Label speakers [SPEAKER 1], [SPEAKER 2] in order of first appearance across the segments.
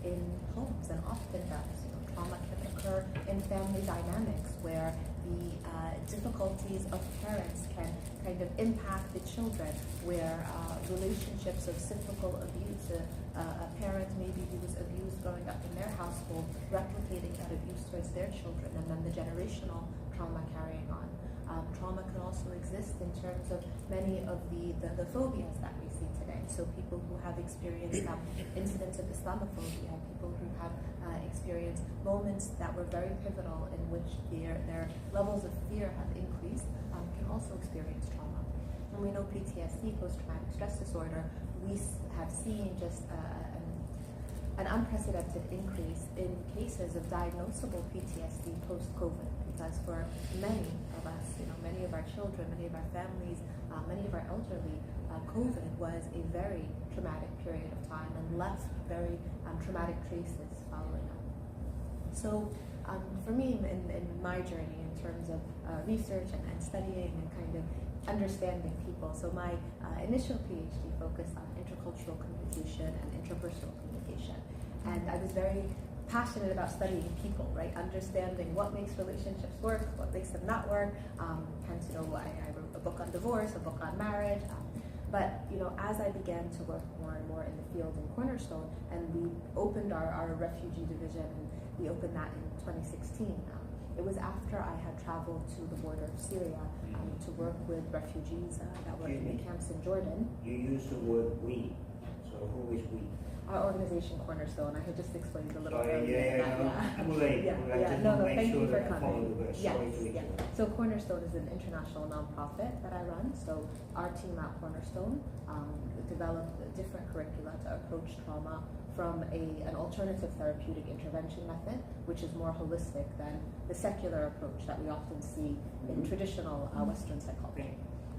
[SPEAKER 1] in homes, and often does. Trauma can occur in family dynamics where the difficulties of parents can kind of impact the children, where relationships of cyclical abuse, a parent maybe who was abused growing up in their household, replicating that abuse towards their children, and then the generational trauma carrying on. Trauma can also exist in terms of many of the phobias that we see today. So people who have experienced incidents of Islamophobia, people who have experienced moments that were very pivotal in which their levels of fear have increased, can also experience trauma. And we know PTSD, post-traumatic stress disorder, we have seen just an unprecedented increase in cases of diagnosable PTSD post-COVID, because for many of us, many of our children, many of our families, many of our elderly, COVID was a very traumatic period of time and left very traumatic traces following up. So for me, in my journey in terms of research and studying and kind of understanding people, so my initial PhD focused on intercultural communication and interpersonal communication. And I was very passionate about studying people, right? Understanding what makes relationships work, what makes them not work. Hence, I wrote a book on divorce, a book on marriage. But as I began to work more and more in the field in Cornerstone, and we opened our refugee division, and we opened that in 2016. It was after I had traveled to the border of Syria to work with refugees that were in the camps in Jordan.
[SPEAKER 2] You used the word we, so who is we?
[SPEAKER 1] Our organization Cornerstone. I had just explained a little
[SPEAKER 2] bit. I'm late.
[SPEAKER 1] Thank you for coming. Yes. So Cornerstone is an international nonprofit that I run. So our team at Cornerstone developed different curricula to approach trauma from an alternative therapeutic intervention method, which is more holistic than the secular approach that we often see in traditional Western psychology.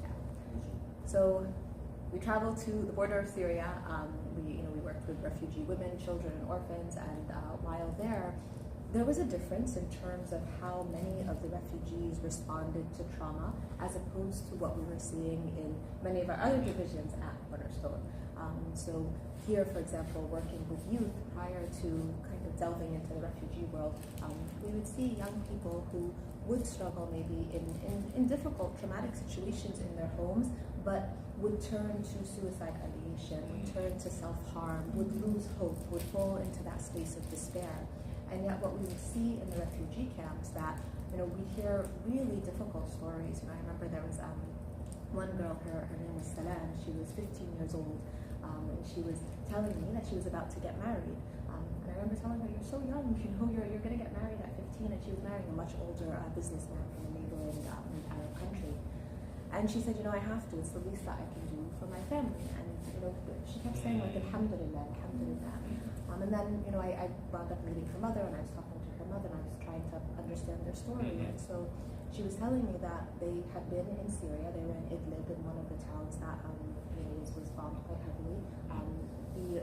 [SPEAKER 1] Yeah. So we traveled to the border of Syria. We worked with refugee women, children, and orphans, and while there was a difference in terms of how many of the refugees responded to trauma as opposed to what we were seeing in many of our other divisions at Cornerstone. So here, for example, working with youth prior to kind of delving into the refugee world, we would see young people who would struggle maybe in difficult traumatic situations in their homes, but would turn to suicide ideation, would turn to self-harm, would lose hope, would fall into that space of despair. And yet what we would see in the refugee camps that, we hear really difficult stories. I remember there was one girl, her name was Salam, she was 15 years old, and she was telling me that she was about to get married. And I remember telling her, you're so young, you're going to get married at 15, and she was marrying a much older businessman from a neighboring Arab country. And she said, I have to, it's the least that I can do for my family. And, she kept saying, like, alhamdulillah, alhamdulillah. And then, I wound up meeting her mother, and I was talking to her mother, and I was trying to understand their story. And so she was telling me that they had been in Syria. They were in Idlib, in one of the towns that was bombed quite heavily.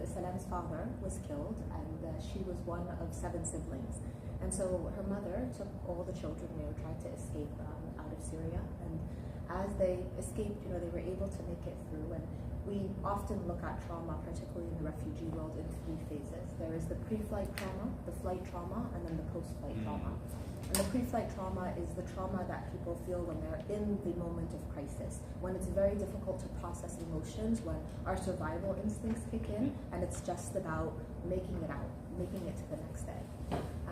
[SPEAKER 1] Salam's father was killed, and she was one of 7 siblings. And so her mother took all the children, tried to escape out of Syria. And as they escaped, they were able to make it through. And we often look at trauma, particularly in the refugee world, in 3 phases. There is the pre-flight trauma, the flight trauma, and then the post-flight trauma. And the pre-flight trauma is the trauma that people feel when they're in the moment of crisis, when it's very difficult to process emotions, when our survival instincts kick in, and it's just about making it out, making it to the next day.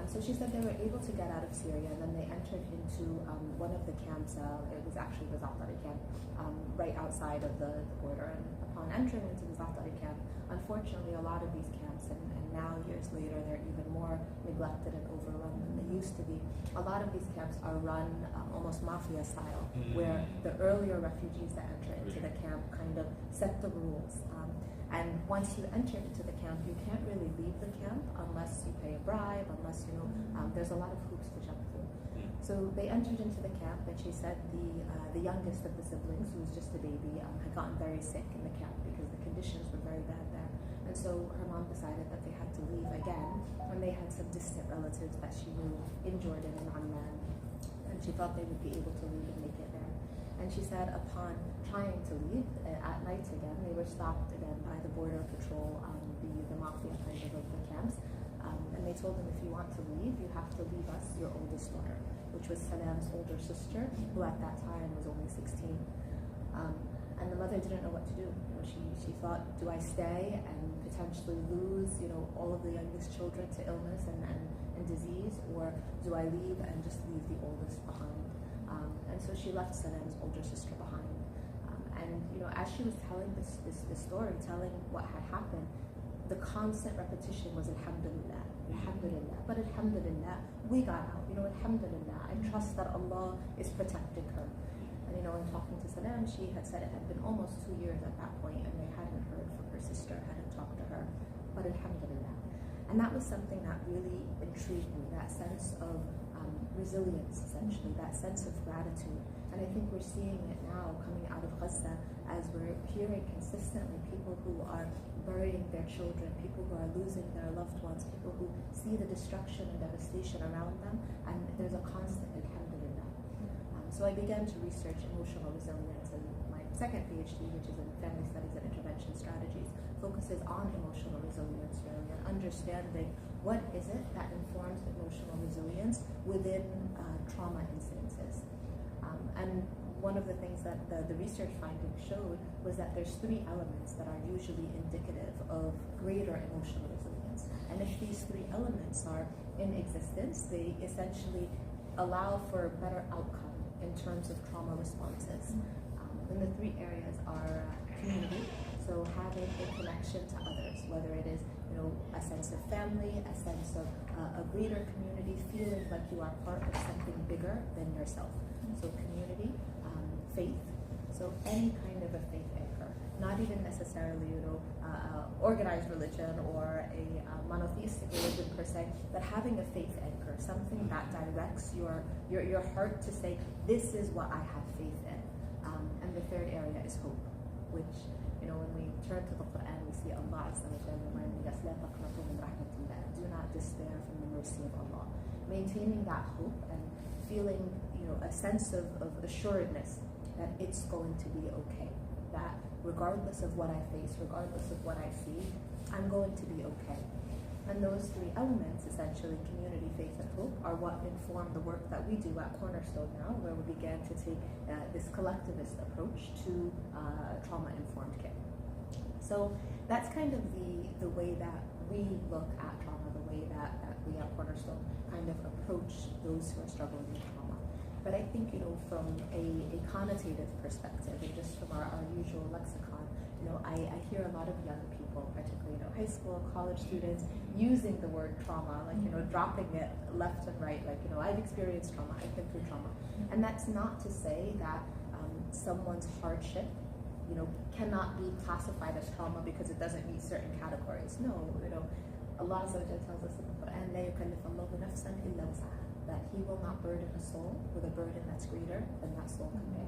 [SPEAKER 1] So she said they were able to get out of Syria, and then they entered into one of the camps. It was actually the Zaatari camp, right outside of the border. And upon entering into the Zaatari camp, unfortunately, a lot of these camps, and now years later, they're even more neglected and overrun than they used to be. A lot of these camps are run almost mafia style, where the earlier refugees that enter into the camp kind of set the rules. And once you enter into the camp, you can't really leave the camp unless you pay a bribe, unless, there's a lot of hoops to jump through. So they entered into the camp, and she said the youngest of the siblings, who was just a baby, had gotten very sick in the camp because the conditions were very bad there. And so her mom decided that they had to leave again, and they had some distant relatives that she knew in Jordan and Amman, and she thought they would be able to leave and make it there. And she said upon trying to leave at night again, they were stopped again by the border patrol, the mafia kind of the camps, they told him, if you want to leave, you have to leave us your oldest daughter, which was Salam's older sister, who at that time was only 16. And the mother didn't know what to do. You know, she thought, do I stay and potentially lose, you know, all of the youngest children to illness and disease, or do I leave and just leave the oldest behind? And so she left Salam's older sister behind. And you know, as she was telling this story, telling what had happened, the constant repetition was Alhamdulillah, Alhamdulillah, but Alhamdulillah, we got out, you know, Alhamdulillah, I trust that Allah is protecting her. And you know, in talking to Salam, she had said it had been almost 2 years at that point, and they hadn't heard from her sister, hadn't talked to her, but Alhamdulillah. And that was something that really intrigued me, that sense of resilience, essentially, that sense of gratitude. And I think we're seeing it now coming out of Gaza, as we're hearing consistently people who are burying their children, people who are losing their loved ones, people who see the destruction and devastation around them, and there's a constant alhamdulillah. So I began to research emotional resilience, and my second PhD, which is in family studies and intervention strategies, focuses on emotional resilience really, and understanding what is it that informs emotional resilience within trauma incidences. And one of the things that the research findings showed was that there's 3 elements that are usually indicative of greater emotional resilience. And if these 3 elements are in existence, they essentially allow for a better outcome in terms of trauma responses. And the 3 areas are community, so having a connection to others, whether it is, you know, a sense of family, a sense of a greater community, feeling like you are part of something bigger than yourself. So community, faith, so any kind of a faith anchor, not even necessarily, you know, organized religion or a monotheistic religion per se, but having a faith anchor, something that directs your heart to say, this is what I have faith in. And the 3rd area is hope, which, you know, when we turn to the Quran, we see Allah Azza wa Jalla reminding us, "La taqnatu min rahmatillah," do not despair from the mercy of Allah. Maintaining that hope and feeling, you know, a sense of assuredness that it's going to be okay, that regardless of what I face, regardless of what I see, I'm going to be okay. And those 3 elements, essentially community, faith, and hope, are what inform the work that we do at Cornerstone now, where we began to take this collectivist approach to trauma-informed care. So that's kind of the way that we look at trauma, the way that we at Cornerstone kind of approach those who are struggling with trauma. But I think, you know, from a connotative perspective, and just from our usual lexicon, you know, I hear a lot of young people, particularly, you know, high school, college students, using the word trauma, like, you know, dropping it left and right, like, you know, I've experienced trauma, I've been through trauma. And that's not to say that someone's hardship, you know, cannot be classified as trauma because it doesn't meet certain categories. No, you know, Allah Azza wa Jalla tells us in the Quran, "La yukallifu Allahu nafsan illa wus'aha," that He will not burden a soul with a burden that's greater than that soul can bear.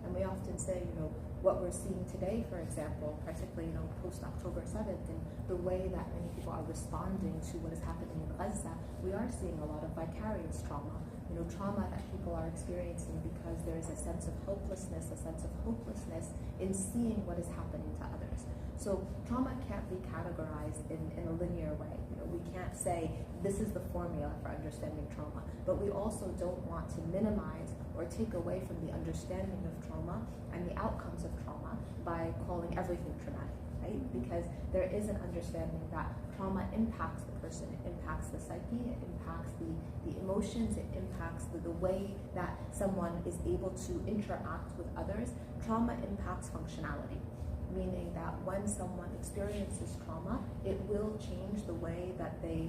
[SPEAKER 1] And we often say, you know, what we're seeing today, for example, particularly, you know, post-October 7th, and the way that many people are responding to what is happening in Gaza, we are seeing a lot of vicarious trauma. You know, trauma that people are experiencing because there is a sense of hopelessness, a sense of hopelessness in seeing what is happening to others. So trauma can't be categorized in a linear way. You know, we can't say this is the formula for understanding trauma, but we also don't want to minimize or take away from the understanding of trauma and the outcomes of trauma by calling everything traumatic, right? Because there is an understanding that trauma impacts the person, it impacts the psyche, it impacts the emotions, it impacts the way that someone is able to interact with others. Trauma impacts functionality, meaning that when someone experiences trauma, it will change the way that they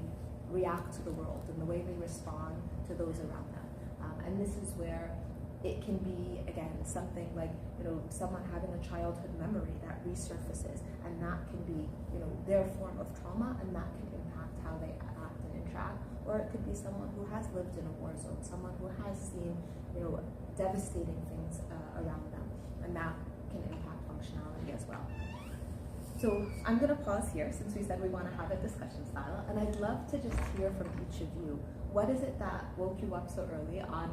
[SPEAKER 1] react to the world and the way they respond to those around them. And this is where it can be, again, something like, you know, someone having a childhood memory that resurfaces, and that can be, you know, their form of trauma, and that can impact how they act and interact. Or it could be someone who has lived in a war zone, someone who has seen, you know, devastating things around them, and that can impact functionality as well. So I'm going to pause here, since we said we want to have a discussion style, and I'd love to just hear from each of you. What is it that woke you up so early on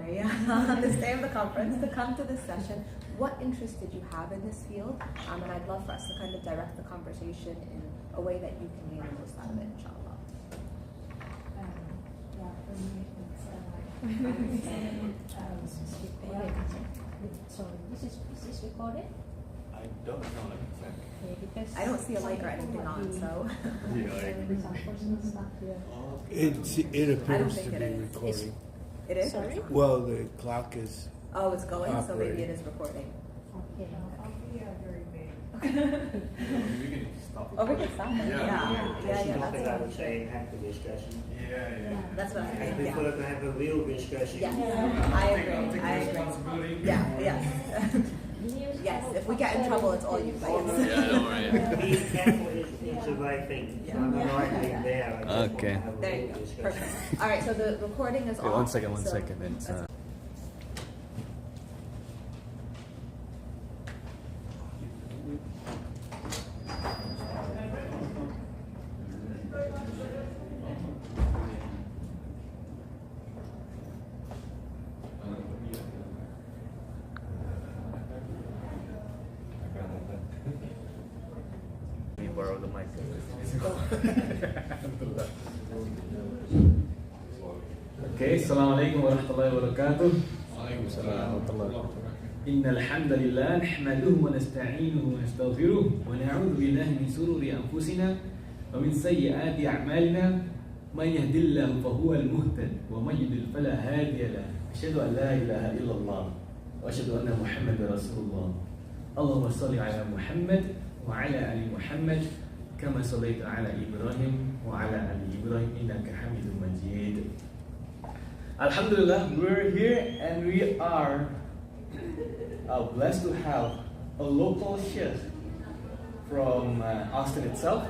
[SPEAKER 1] this day of the conference to come to this session? What interest did you have in this field? And I'd love for us to kind of direct the conversation in a way that you can gain the most out of it, inshallah.
[SPEAKER 3] So is this recorded?
[SPEAKER 4] I don't know, let me check.
[SPEAKER 3] Okay, because
[SPEAKER 1] I don't see a mic or anything on, so.
[SPEAKER 5] It
[SPEAKER 1] I don't
[SPEAKER 5] appears to
[SPEAKER 1] think
[SPEAKER 5] be
[SPEAKER 1] it is.
[SPEAKER 5] recording.
[SPEAKER 1] It is?
[SPEAKER 3] Sorry?
[SPEAKER 5] Well, the clock is.
[SPEAKER 1] Oh, it's going, so maybe
[SPEAKER 5] Operating.
[SPEAKER 1] it is recording.
[SPEAKER 3] Okay.
[SPEAKER 4] We can stop
[SPEAKER 1] Oh, we
[SPEAKER 4] recording.
[SPEAKER 1] can stop it.
[SPEAKER 4] Yeah.
[SPEAKER 1] Yeah,
[SPEAKER 2] That's
[SPEAKER 1] that's
[SPEAKER 2] nothing
[SPEAKER 1] what
[SPEAKER 2] I
[SPEAKER 1] I'm
[SPEAKER 2] would say have to discussion.
[SPEAKER 4] Yeah.
[SPEAKER 1] That's what I'm
[SPEAKER 2] I
[SPEAKER 1] saying,
[SPEAKER 2] prefer
[SPEAKER 1] yeah.
[SPEAKER 2] to have a real discussion.
[SPEAKER 1] Yeah,
[SPEAKER 4] I'll
[SPEAKER 1] I
[SPEAKER 4] take
[SPEAKER 1] agree, I agree.
[SPEAKER 4] responsibility.
[SPEAKER 1] Yeah, yes. Yes, if we get in trouble, it's all you guys.
[SPEAKER 4] Yeah, don't worry.
[SPEAKER 2] Being careful is the right thing.
[SPEAKER 1] Yeah.
[SPEAKER 2] I'm the right thing there. I just want to
[SPEAKER 4] Okay.
[SPEAKER 2] have a
[SPEAKER 1] There
[SPEAKER 2] real
[SPEAKER 1] you go,
[SPEAKER 2] discussion.
[SPEAKER 1] perfect. All right, so the recording is
[SPEAKER 4] Wait,
[SPEAKER 1] off.
[SPEAKER 4] one second.
[SPEAKER 1] so-
[SPEAKER 4] It's, Let me borrow the mic.
[SPEAKER 6] Okay, Assalamualaikum warahmatullahi wabarakatuh. إن الحمد لله نحمده ونستعينه ونستغفره ونعوذ بالله من شرور أنفسنا ومن سيئات أعمالنا من يهد الله فهو المهتد ومن يضلل فلا هادي له أشهد أن لا إله إلا الله وأشهد أن محمدا رسول الله اللهم صل على محمد وعلى آل محمد كما صليت على إبراهيم وعلى آل إبراهيم إنك حميد مجيد. Alhamdulillah, we're here and we are blessed to have a local chef from Austin itself.